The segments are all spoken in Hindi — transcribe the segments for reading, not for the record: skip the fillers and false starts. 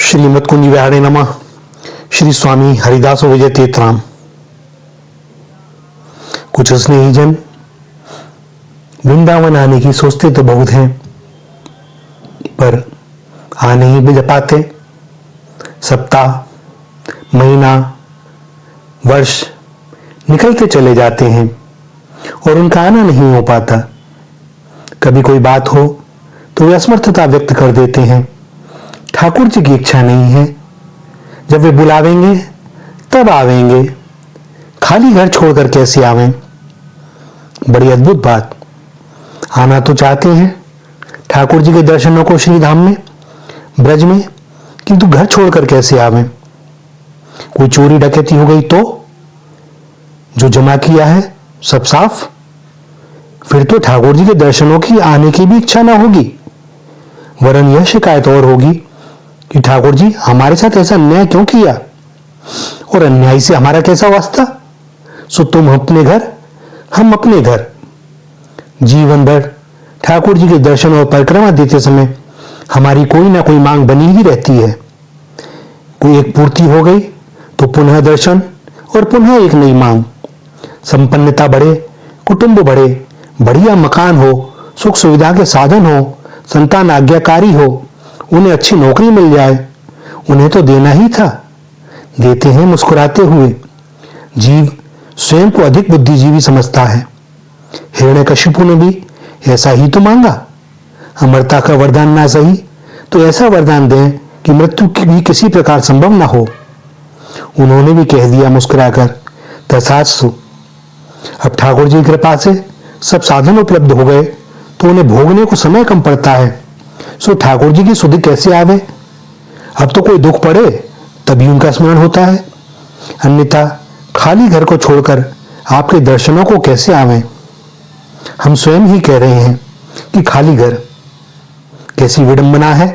श्रीमद कुंज विहारे नमः। श्री स्वामी हरिदास विजय तीर्थराम। कुछ स्नेहीजन वृंदावन आने की सोचते तो बहुत हैं, पर आ नहीं भी पाते। सप्ताह, महीना, वर्ष निकलते चले जाते हैं और उनका आना नहीं हो पाता। कभी कोई बात हो तो वे असमर्थता व्यक्त कर देते हैं। ठाकुर जी की इच्छा नहीं है, जब वे बुलावेंगे तब आवेंगे, खाली घर छोड़कर कैसे आवें। बड़ी अद्भुत बात। आना तो चाहते हैं ठाकुर जी के दर्शनों को श्रीधाम में, ब्रज में, किंतु घर छोड़कर कैसे आवें। कोई चोरी डकैती हो गई तो जो जमा किया है सब साफ, फिर तो ठाकुर जी के दर्शनों की आने की भी इच्छा ना होगी, वरन यह शिकायत और होगी कि ठाकुर जी हमारे साथ ऐसा अन्याय क्यों किया, और अन्याय से हमारा कैसा वास्ता। सो तुम अपने घर, हम अपने घर। जीवन भर ठाकुर जी के दर्शन और परिक्रमा देते समय हमारी कोई ना कोई मांग बनी ही रहती है। कोई एक पूर्ति हो गई तो पुनः दर्शन और पुनः एक नई मांग। संपन्नता बढ़े, कुटुंब बढ़े, बढ़िया मकान हो, सुख सुविधा के साधन हो, संतान आज्ञाकारी हो, उन्हें अच्छी नौकरी मिल जाए, उन्हें तो देना ही था। देते हैं मुस्कुराते हुए। जीव स्वयं को अधिक बुद्धिजीवी समझता है। हिरण्यकशिपु ने भी ऐसा ही तो मांगा। अमरता का वरदान ना सही तो ऐसा वरदान दें कि मृत्यु की भी किसी प्रकार संभव ना हो। उन्होंने भी कह दिया मुस्कुराकर, तथास्तु। अब ठाकुर जी की कृपा से सब साधन उपलब्ध हो गए तो उन्हें भोगने को समय कम पड़ता है। सो ठाकुर जी की सुधि कैसे आवे। अब तो कोई दुख पड़े तभी उनका स्मरण होता है, अन्यथा खाली घर को छोड़कर आपके दर्शनों को कैसे आवे। हम स्वयं ही कह रहे हैं कि खाली घर। कैसी विडंबना है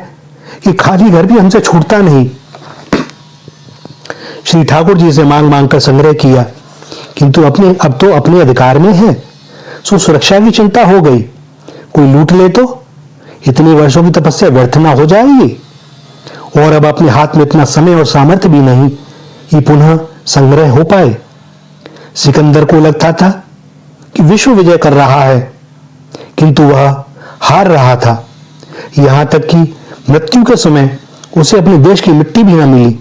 कि खाली घर भी हमसे छूटता नहीं। श्री ठाकुर जी से मांग मांग कर संग्रह किया, किंतु अब तो अपने अधिकार में है। सो सुरक्षा की चिंता हो गई। कोई लूट ले तो इतने वर्षों की तपस्या व्यर्थ ना हो जाएगी। और अब अपने हाथ में इतना समय और सामर्थ्य भी नहीं कि पुनः संग्रह हो पाए। सिकंदर को लगता था कि विश्व विजय कर रहा है, किंतु वह हार रहा था। यहां तक कि मृत्यु के समय उसे अपने देश की मिट्टी भी न मिली।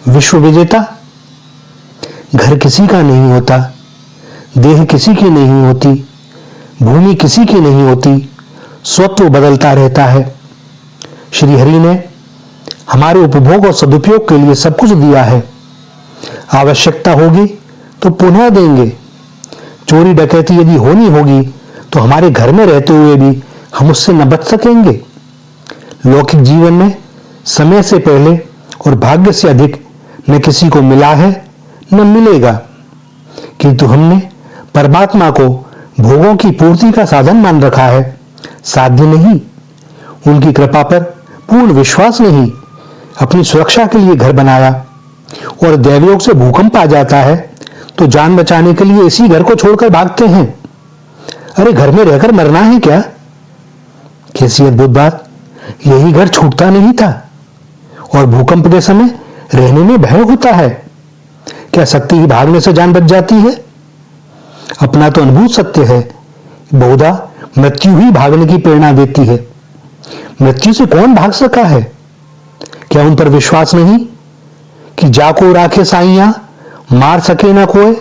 विश्व विजेता। घर किसी का नहीं होता, देह किसी की नहीं होती, भूमि किसी की नहीं होती, स्वत्व बदलता रहता है। श्री हरि ने हमारे उपभोग और सदुपयोग के लिए सब कुछ दिया है। आवश्यकता होगी तो पुनः देंगे। चोरी डकैती यदि होनी होगी तो हमारे घर में रहते हुए भी हम उससे न बच सकेंगे। लौकिक जीवन में समय से पहले और भाग्य से अधिक न किसी को मिला है न मिलेगा, किंतु हमने परमात्मा को भोगों की पूर्ति का साधन मान रखा है। साध्य नहीं, उनकी कृपा पर पूर्ण विश्वास नहीं। अपनी सुरक्षा के लिए घर बनाया और दैवयोग से भूकंप आ जाता है तो जान बचाने के लिए इसी घर को छोड़कर भागते हैं। अरे घर में रहकर मरना है क्या। कैसी अद्भुत बात। यही घर छूटता नहीं था और भूकंप के समय रहने में भय होता है। क्या शक्ति की भागने से जान बच जाती है। अपना तो अनुभूत सत्य है, बहुधा मृत्यु ही भागने की प्रेरणा देती है। मृत्यु से कौन भाग सका है। क्या उन पर विश्वास नहीं कि जाको राखे साइया मार सके ना कोई।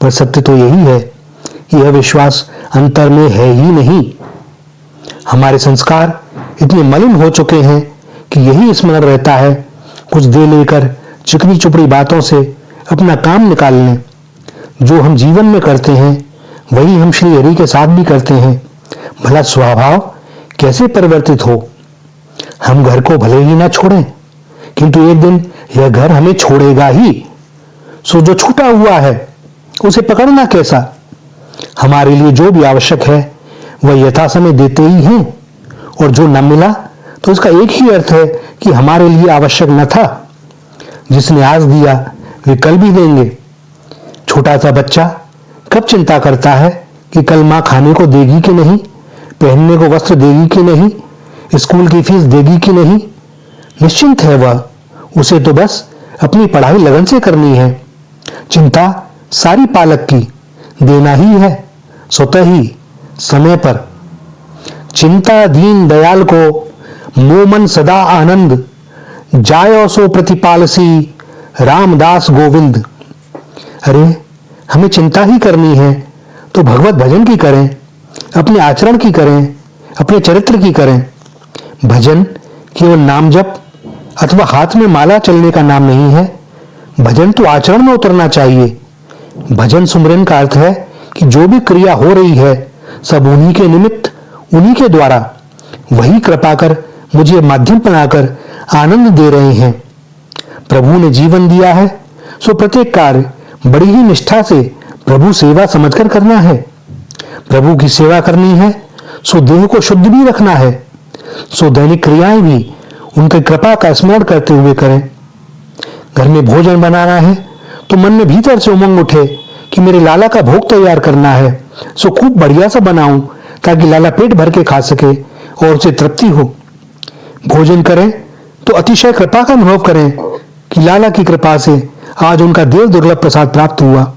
पर सत्य तो यही है कि यह विश्वास अंतर में है ही नहीं। हमारे संस्कार इतने मलिन हो चुके हैं कि यही स्मरण रहता है कुछ दे लेकर चिकनी चुपड़ी बातों से अपना काम निकाल लें। जो हम जीवन में करते हैं वही हम श्री हरि के साथ भी करते हैं। भला स्वभाव कैसे परिवर्तित हो। हम घर को भले ही ना छोड़ें, किंतु एक दिन यह घर हमें छोड़ेगा ही। सो जो छूटा हुआ है उसे पकड़ना कैसा। हमारे लिए जो भी आवश्यक है वह यथा समय देते ही हैं, और जो न मिला तो इसका एक ही अर्थ है कि हमारे लिए आवश्यक न था। जिसने आज दिया वे कल भी देंगे। छोटा सा बच्चा कब चिंता करता है कि कल मां खाने को देगी कि नहीं, पहनने को वस्त्र देगी कि नहीं, स्कूल की फीस देगी कि नहीं। निश्चिंत है वह, उसे तो बस अपनी पढ़ाई लगन से करनी है। चिंता सारी पालक की, देना ही है स्वतः ही समय पर। चिंता दीन दयाल को, मोमन सदा आनंद, जायो सो प्रतिपालसी, रामदास गोविंद। अरे हमें चिंता ही करनी है तो भगवत भजन की करें, अपने आचरण की करें, अपने चरित्र की करें। भजन केवल नाम जप अथवा हाथ में माला चलने का नाम नहीं है। भजन तो आचरण में उतरना चाहिए। भजन सुमरन का अर्थ है कि जो भी क्रिया हो रही है सब उन्हीं के निमित्त, उन्हीं के द्वारा। वही कृपा कर मुझे माध्यम बनाकर आनंद दे रहे हैं। प्रभु ने जीवन दिया है सो प्रत्येक कार्य बड़ी ही निष्ठा से प्रभु सेवा समझकर करना है। प्रभु की सेवा करनी है सो देह को शुद्ध भी रखना है, सो दैनिक क्रियाएं भी उनकी कृपा का स्मरण करते हुए करें। घर में भोजन बनाना है तो मन में भीतर से उमंग उठे कि मेरे लाला का भोग तैयार करना है, सो खूब बढ़िया सा बनाऊं ताकि लाला पेट भर के खा सके और उसे तृप्ति हो। भोजन करें तो अतिशय कृपा का अनुभव करें कि लाला की कृपा से आज उनका देव दुर्लभ प्रसाद प्राप्त हुआ।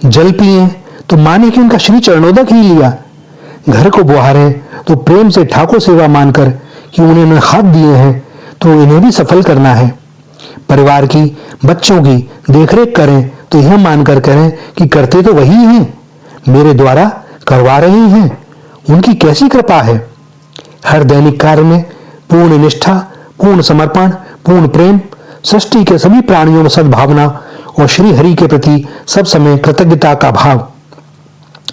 जल पिए तो माने कि उनका श्री चरणोदक ही लिया। घर को बुहारे तो प्रेम से ठाकुर सेवा मानकर कि उन्होंने हाथ दिए हैं तो इन्हें भी सफल करना है। परिवार की, बच्चों की देखरेख करें तो यह मानकर करें कि करते तो वही हैं, मेरे द्वारा करवा रहे हैं, उनकी कैसी कृपा है। हर दैनिक कार्य में पूर्ण निष्ठा, पूर्ण समर्पण, पूर्ण प्रेम, सृष्टि के सभी प्राणियों में सद्भावना और श्री हरि के प्रति सब समय कृतज्ञता का भाव,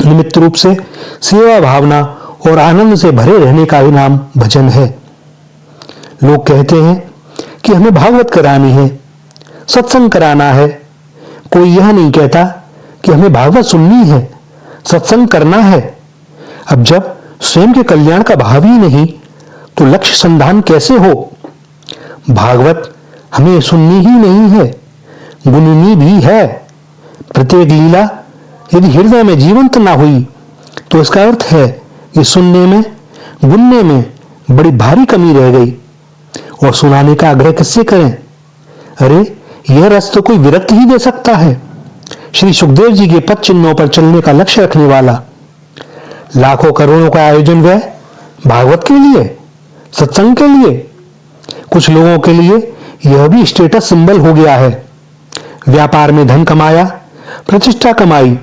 निमित्त रूप से सेवा भावना और आनंद से भरे रहने का ही नाम भजन है। लोग कहते हैं कि हमें भागवत करानी है, सत्संग कराना है। कोई यह नहीं कहता कि हमें भागवत सुननी है, सत्संग करना है। अब जब स्वयं के कल्याण का भाव ही नहीं तो लक्ष्य संधान कैसे हो। भागवत हमें सुननी ही नहीं है, गुननी भी है। प्रत्येक लीला यदि हृदय में जीवंत ना हुई तो इसका अर्थ है कि सुनने में, गुनने में बड़ी भारी कमी रह गई। और सुनाने का आग्रह किससे करें। अरे यह रस तो कोई विरक्त ही दे सकता है। श्री सुखदेव जी के पद चिन्हों पर चलने का लक्ष्य रखने वाला। लाखों करोड़ों का आयोजन वह भागवत के लिए, सत्संग के लिए। कुछ लोगों के लिए यह भी स्टेटस सिंबल हो गया है। व्यापार में धन कमाया, प्रतिष्ठा कमाई,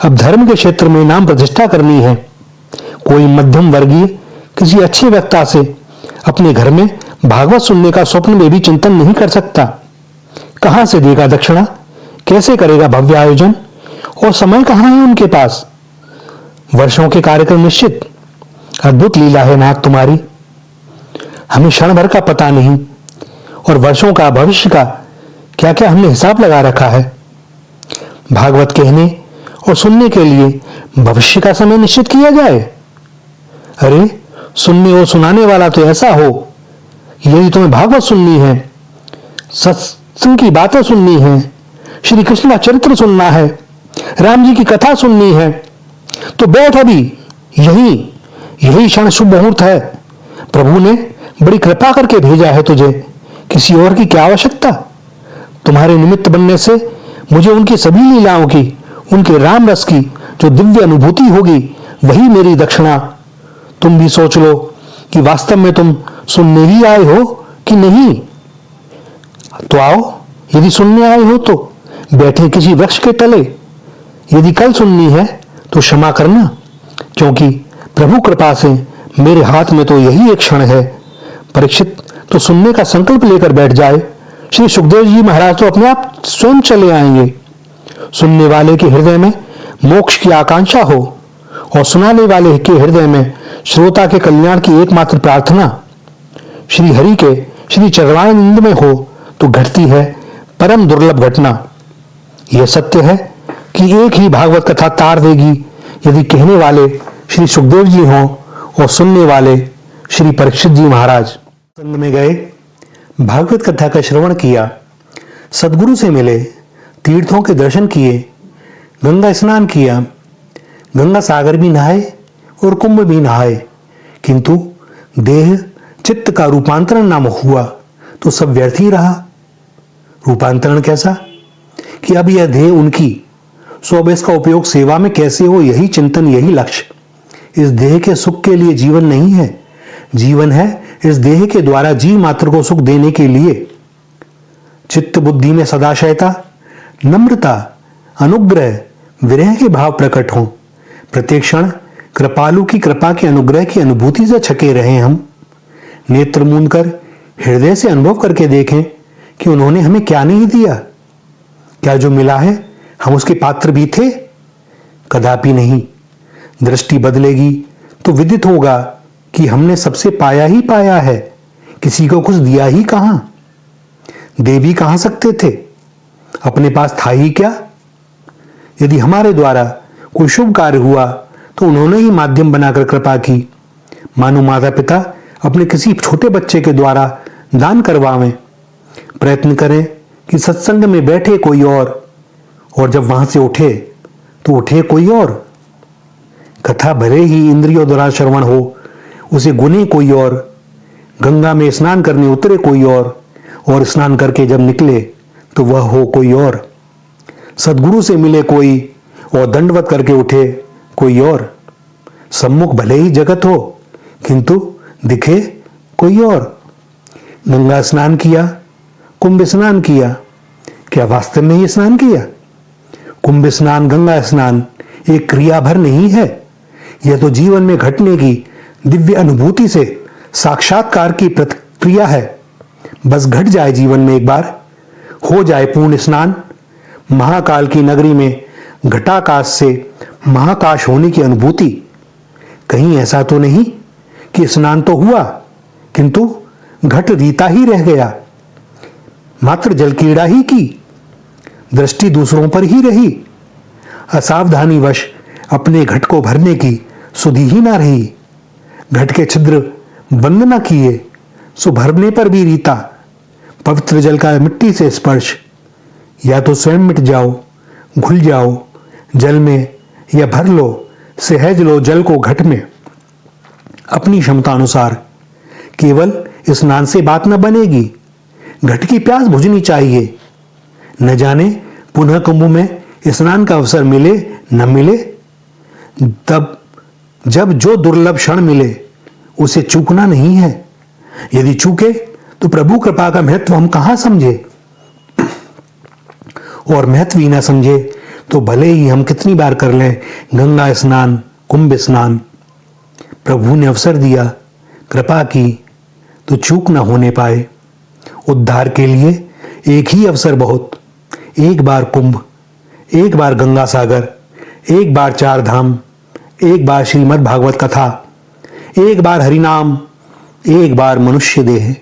अब धर्म के क्षेत्र में नाम प्रतिष्ठा करनी है। कोई मध्यम वर्गीय किसी अच्छे वक्ता से अपने घर में भागवत सुनने का स्वप्न में भी चिंतन नहीं कर सकता। कहां से देगा दक्षिणा, कैसे करेगा भव्य आयोजन, और समय कहां है उनके पास। वर्षों के कार्यक्रम निश्चित। अद्भुत लीला है नाथ तुम्हारी, हमें क्षण भर का पता नहीं, और वर्षों का, भविष्य का क्या क्या हमने हिसाब लगा रखा है। भागवत कहने और सुनने के लिए भविष्य का समय निश्चित किया जाए। अरे सुनने और सुनाने वाला तो ऐसा हो, यदि तुम्हें भागवत सुननी है, सत्संग की बातें सुननी है, श्री कृष्ण का चरित्र सुनना है, राम जी की कथा सुननी है, तो बैठ अभी, यही क्षण शुभ मुहूर्त है। प्रभु ने बड़ी कृपा करके भेजा है तुझे, किसी और की क्या आवश्यकता। तुम्हारे निमित्त बनने से मुझे उनकी सभी लीलाओं की, उनके राम रस की जो दिव्य अनुभूति होगी वही मेरी दक्षिणा। तुम भी सोच लो कि वास्तव में तुम सुनने ही आए हो कि नहीं। तो आओ, यदि सुनने आए हो तो बैठे किसी वृक्ष के तले। यदि कल सुननी है तो क्षमा करना, क्योंकि प्रभु कृपा से मेरे हाथ में तो यही एक क्षण है। परीक्षित तो सुनने का संकल्प लेकर बैठ जाए, श्री सुखदेव जी महाराज तो अपने आप स्वयं चले आएंगे। सुनने वाले के हृदय में मोक्ष की आकांक्षा हो और सुनाने वाले के हृदय में श्रोता के कल्याण की एकमात्र प्रार्थना श्री हरि के श्री चरणानंद में हो तो घटती है परम दुर्लभ घटना। यह सत्य है कि एक ही भागवत कथा तार देगी यदि कहने वाले श्री सुखदेव जी हों और सुनने वाले श्री परीक्षित जी महाराज। संग में गए, भागवत कथा का श्रवण किया, सदगुरु से मिले, तीर्थों के दर्शन किए, गंगा स्नान किया, गंगा सागर भी नहाए और कुंभ भी नहाए, किंतु देह चित्त का रूपांतरण नाम हुआ तो सब व्यर्थ ही रहा। रूपांतरण कैसा कि अब यह देह उनकी, सो अब इसका उपयोग सेवा में कैसे हो, यही चिंतन, यही लक्ष्य। इस देह के सुख के लिए जीवन नहीं है, जीवन है इस देह के द्वारा जीव मात्र को सुख देने के लिए। चित्त बुद्धि में सदाशयता, नम्रता, अनुग्रह, विरह के भाव प्रकट हों। प्रत्येक क्षण कृपालु की कृपा के अनुग्रह की अनुभूति से छके रहें हम। नेत्र मूंद कर हृदय से अनुभव करके देखें कि उन्होंने हमें क्या नहीं दिया। क्या जो मिला है हम उसके पात्र भी थे? कदापि नहीं। दृष्टि बदलेगी तो विदित होगा कि हमने सबसे पाया ही पाया है, किसी को कुछ दिया ही कहां। दे भी कहां सकते थे, अपने पास था ही क्या। यदि हमारे द्वारा कोई शुभ कार्य हुआ तो उन्होंने ही माध्यम बनाकर कृपा की। मानो माता पिता अपने किसी छोटे बच्चे के द्वारा दान करवावें। प्रयत्न करें कि सत्संग में बैठे कोई और जब वहां से उठे तो उठे कोई और। कथा भले ही इंद्रियों द्वारा श्रवण हो, उसे गुने कोई और। गंगा में स्नान करने उतरे कोई और स्नान करके जब निकले तो वह हो कोई और। सदगुरु से मिले कोई और दंडवत करके उठे कोई और। सम्मुख भले ही जगत हो किंतु दिखे कोई और। गंगा स्नान किया, कुंभ स्नान किया, क्या वास्तव में ही स्नान किया? कुंभ स्नान, गंगा स्नान एक क्रिया भर नहीं है, यह तो जीवन में घटने की दिव्य अनुभूति से साक्षात्कार की प्रतिक्रिया है। बस घट जाए जीवन में एक बार, हो जाए पूर्ण स्नान। महाकाल की नगरी में घटाकाश से महाकाश होने की अनुभूति। कहीं ऐसा तो नहीं कि स्नान तो हुआ किंतु घट रीता ही रह गया, मात्र जल क्रीड़ा ही की, दृष्टि दूसरों पर ही रही। असावधानीवश अपने घट को भरने की सुधि ही ना रही। घट के छिद्र बंद न किए सो भरने पर भी रीता। पवित्र जल का मिट्टी से स्पर्श, या तो स्वयं मिट जाओ, घुल जाओ जल में, या भर लो, सहज लो जल को घट में अपनी क्षमता अनुसार। केवल स्नान से बात न बनेगी, घट की प्यास बुझनी चाहिए। न जाने पुनः कुंभ में स्नान का अवसर मिले न मिले, तब जब जो दुर्लभ क्षण मिले उसे चूकना नहीं है। यदि चूके तो प्रभु कृपा का महत्व हम कहां समझे, और महत्व ही ना समझे तो भले ही हम कितनी बार कर लें गंगा स्नान, कुंभ स्नान। प्रभु ने अवसर दिया, कृपा की तो चूक ना होने पाए। उद्धार के लिए एक ही अवसर बहुत, एक बार कुंभ, एक बार गंगा सागर, एक बार चार धाम, एक बार श्रीमद् भागवत कथा, एक बार हरिनाम, एक बार मनुष्य देह।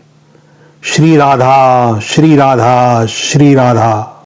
श्री राधा श्री राधा श्री राधा।